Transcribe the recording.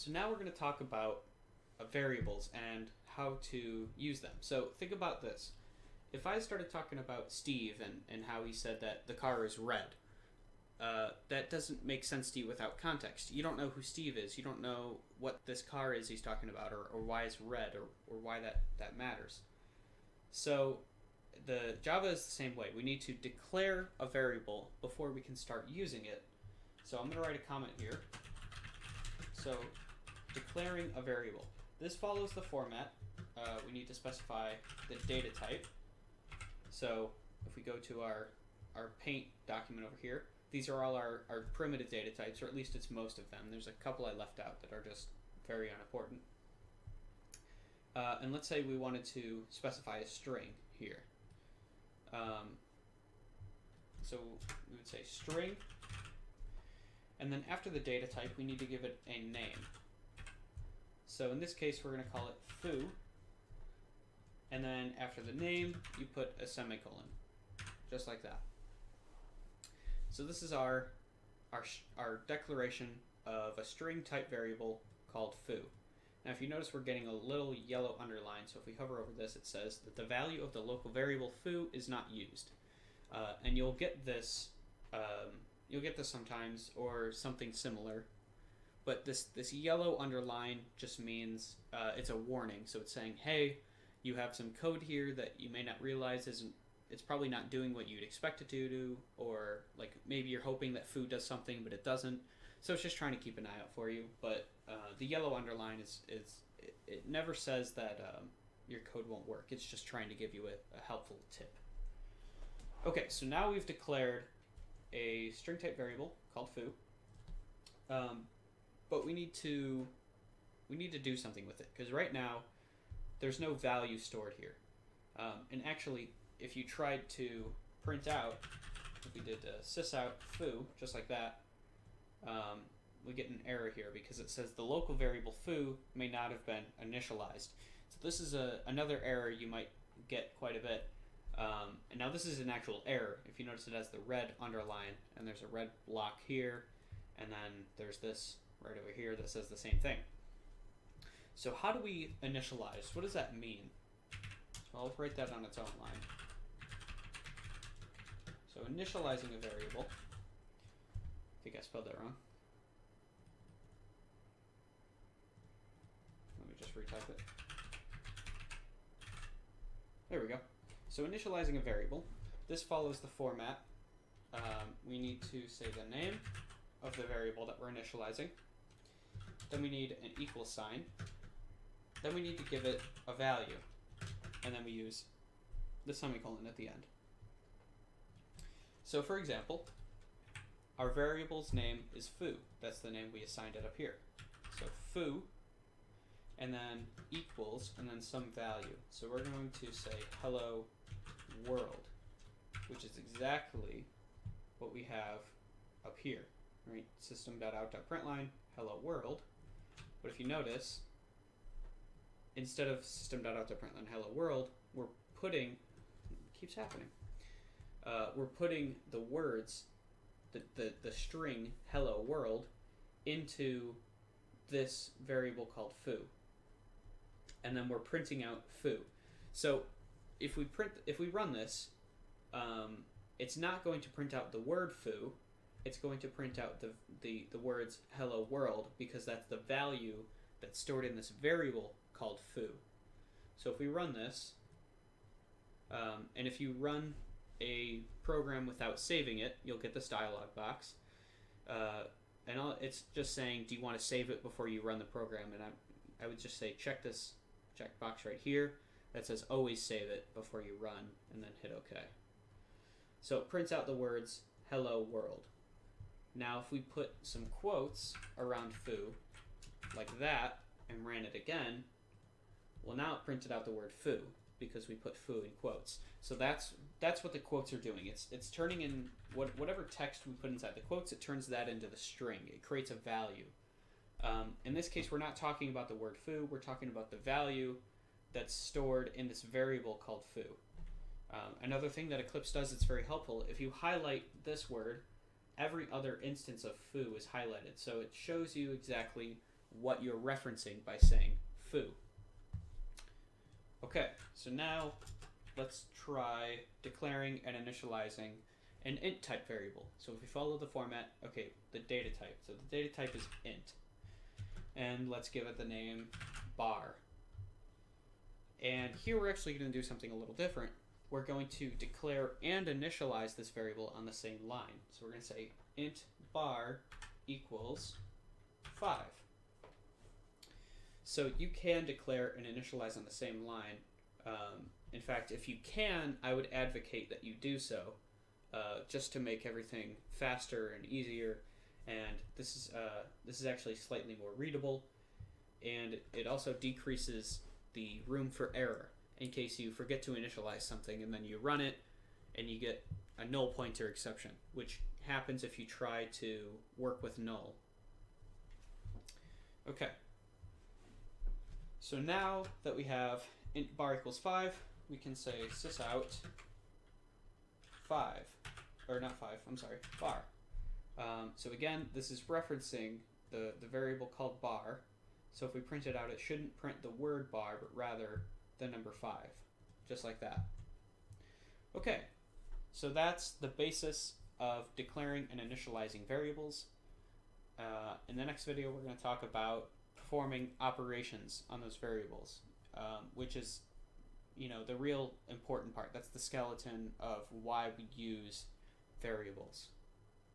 So now we're going to talk about variables and how to use them. So think about this. If I started talking about Steve and how he said that the car is red, that doesn't make sense to you without context. You don't know who Steve is. You don't know what this car is he's talking about, or why it's red, or why that matters. So the Java is the same way. We need to declare a variable before we can start using it. So I'm going to write a comment here. So declaring a variable. This follows the format. We need to specify the data type. So if we go to our paint document over here, these are all our primitive data types, or at least it's most of them. There's a couple I left out that are just very unimportant. And let's say we wanted to specify a string here. So we would say string, and then after the data type, we need to give it a name. So in this case, we're going to call it foo, and then after the name, you put a semicolon, just like that. So this is our declaration of a string type variable called foo. Now if you notice, we're getting a little yellow underline, so if we hover over this, it says that the value of the local variable foo is not used. And you'll get this sometimes, or something similar. But this yellow underline just means it's a warning. So it's saying, hey, you have some code here that you may not realize it's probably not doing what you'd expect it to do, or like maybe you're hoping that foo does something but it doesn't. So it's just trying to keep an eye out for you. But the yellow underline it never says that your code won't work. It's just trying to give you a helpful tip. Okay, so now we've declared a string type variable called foo. But we need to do something with it, because right now there's no value stored here. And actually, if you tried to print out, if we did sysout foo, just like that, we get an error here because it says the local variable foo may not have been initialized. So this is another error you might get quite a bit. And now this is an actual error. If you notice, it has the red underline, and there's a red block here, and then there's this right over here that says the same thing. So how do we initialize? What does that mean? So I'll write that on its own line. So initializing a variable. I think I spelled that wrong. Let me just retype it. There we go. So initializing a variable. This follows the format. We need to say the name of the variable that we're initializing. Then we need an equal sign. Then we need to give it a value. And then we use the semicolon at the end. So for example, our variable's name is foo. That's the name we assigned it up here. So foo, and then equals, and then some value. So we're going to say hello world, which is exactly what we have up here, right? System.out.println hello world. But if you notice, instead of system.out.println hello world, we're putting, it keeps happening, we're putting the words, the string hello world into this variable called foo, and then we're printing out foo. So if we run this, it's not going to print out the word foo. It's going to print out the words hello world, because that's the value that's stored in this variable called foo. So if we run this, and if you run a program without saving it, you'll get this dialog box. And it's just saying, do you want to save it before you run the program? And I would just say, check this checkbox right here that says always save it before you run, and then hit OK. So it prints out the words hello world. Now if we put some quotes around foo, like that, and ran it again, well, now it printed out the word foo, because we put foo in quotes. So that's what the quotes are doing. It's turning in whatever text we put inside the quotes, it turns that into the string. It creates a value. In this case, we're not talking about the word foo. We're talking about the value that's stored in this variable called foo. Another thing that Eclipse does that's very helpful, if you highlight this word, every other instance of foo is highlighted. So it shows you exactly what you're referencing by saying foo. Okay, so now let's try declaring and initializing an int type variable. So if we follow the format, okay, the data type. So the data type is int. And let's give it the name bar. And here we're actually going to do something a little different. We're going to declare and initialize this variable on the same line. So we're going to say int bar equals 5. So you can declare and initialize on the same line. In fact, if you can, I would advocate that you do so, just to make everything faster and easier. And this is actually slightly more readable, and it also decreases the room for error in case you forget to initialize something and then you run it and you get a null pointer exception, which happens if you try to work with null. Okay. So now that we have int bar equals 5, we can say sysout 5, or not 5, I'm sorry, bar. So again, this is referencing the variable called bar. So if we print it out, it shouldn't print the word bar, but rather the number 5, just like that. Okay, so that's the basis of declaring and initializing variables. In the next video, we're going to talk about performing operations on those variables, which is, the real important part. That's the skeleton of why we use variables.